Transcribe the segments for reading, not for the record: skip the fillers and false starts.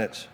minutes.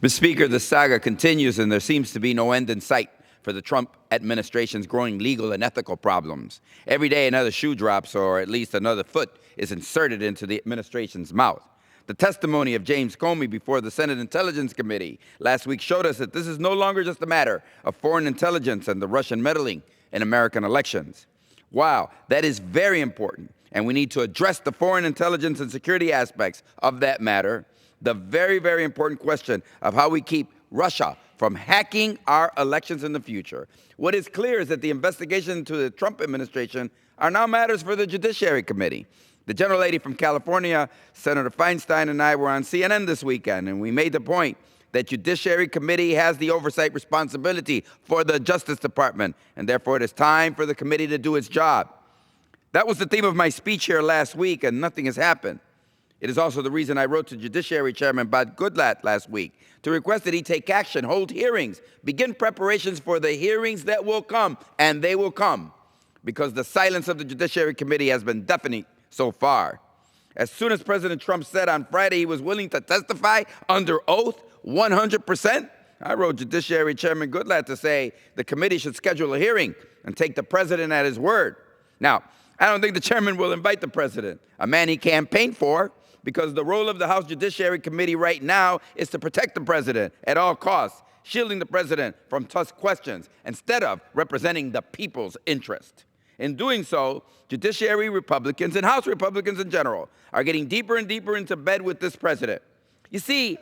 Mr. Speaker, the saga continues, and there seems to be no end in sight for the Trump administration's growing legal and ethical problems. Every day another shoe drops, or at least another foot is inserted into the administration's mouth. The testimony of James Comey before the Senate Intelligence Committee last week showed us that this is no longer just a matter of foreign intelligence and the Russian meddling in American elections. Wow, that is very important, and we need to address the foreign intelligence and security aspects of that matter. The very, very important question of how we keep Russia from hacking our elections in the future. What is clear is that the investigation into the Trump administration are now matters for the Judiciary Committee. The gentlelady from California, Senator Feinstein, and I were on CNN this weekend, and we made the point that Judiciary Committee has the oversight responsibility for the Justice Department, and therefore it is time for the committee to do its job. That was the theme of my speech here last week, and nothing has happened. It is also the reason I wrote to Judiciary Chairman Bob Goodlatte last week to request that he take action, hold hearings, begin preparations for the hearings that will come, and they will come, because the silence of the Judiciary Committee has been deafening so far. As soon as President Trump said on Friday he was willing to testify under oath 100%, I wrote Judiciary Chairman Goodlatte to say the committee should schedule a hearing and take the president at his word. Now, I don't think the chairman will invite the president, a man he campaigned for, because the role of the House Judiciary Committee right now is to protect the president at all costs, shielding the president from tough questions instead of representing the people's interest. In doing so, Judiciary Republicans and House Republicans in general are getting deeper and deeper into bed with this president. You see,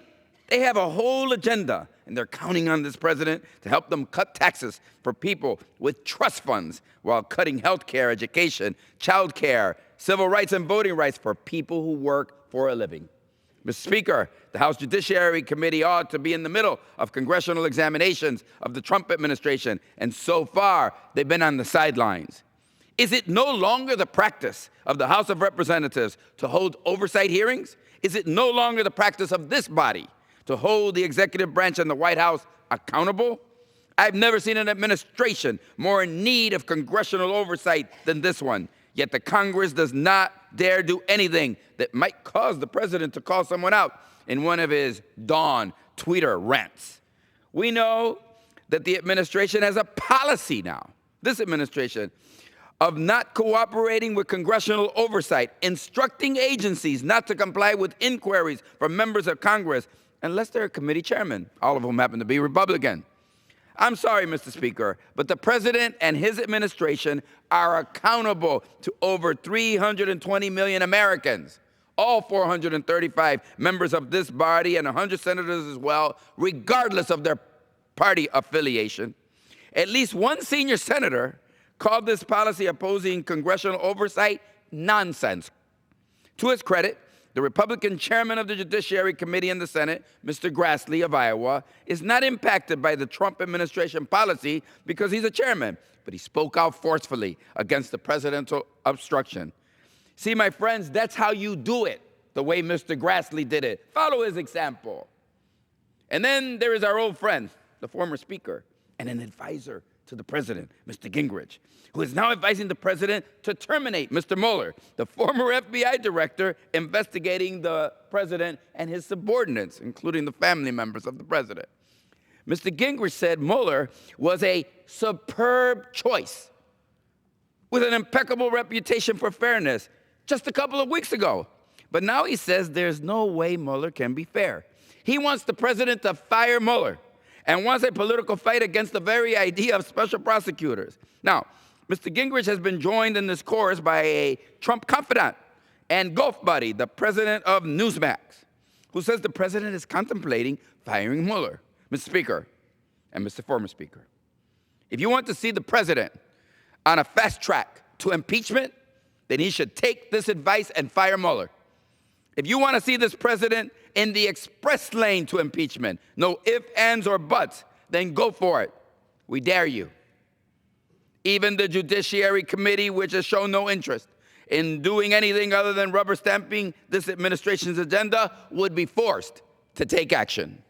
they have a whole agenda, and they're counting on this president to help them cut taxes for people with trust funds while cutting health care, education, child care, civil rights, and voting rights for people who work for a living. Mr. Speaker, the House Judiciary Committee ought to be in the middle of congressional examinations of the Trump administration, and so far, they've been on the sidelines. Is it no longer the practice of the House of Representatives to hold oversight hearings? Is it no longer the practice of this body to hold the executive branch and the White House accountable? I've never seen an administration more in need of congressional oversight than this one, yet the Congress does not dare do anything that might cause the president to call someone out in one of his dawn Twitter rants. We know that the administration has a policy now, this administration, of not cooperating with congressional oversight, instructing agencies not to comply with inquiries from members of Congress unless they're a committee chairman, all of whom happen to be Republican. I'm sorry, Mr. Speaker, but the president and his administration are accountable to over 320 million Americans, all 435 members of this body and 100 senators as well, regardless of their party affiliation. At least one senior senator called this policy opposing congressional oversight nonsense. To his credit, the Republican chairman of the Judiciary Committee in the Senate, Mr. Grassley of Iowa, is not impacted by the Trump administration policy because he's a chairman, but he spoke out forcefully against the presidential obstruction. See, my friends, that's how you do it, the way Mr. Grassley did it. Follow his example. And then there is our old friend, the former speaker, and an advisor to the president, Mr. Gingrich, who is now advising the president to terminate Mr. Mueller, the former FBI director investigating the president and his subordinates, including the family members of the president. Mr. Gingrich said Mueller was a superb choice with an impeccable reputation for fairness just a couple of weeks ago. But now he says there's no way Mueller can be fair. He wants the president to fire Mueller and wants a political fight against the very idea of special prosecutors. Now, Mr. Gingrich has been joined in this chorus by a Trump confidant and golf buddy, the president of Newsmax, who says the president is contemplating firing Mueller. Mr. Speaker and Mr. Former Speaker, if you want to see the president on a fast track to impeachment, then he should take this advice and fire Mueller. If you want to see this president in the express lane to impeachment, no ifs, ands, or buts, then go for it. We dare you. Even the Judiciary Committee, which has shown no interest in doing anything other than rubber stamping this administration's agenda, would be forced to take action.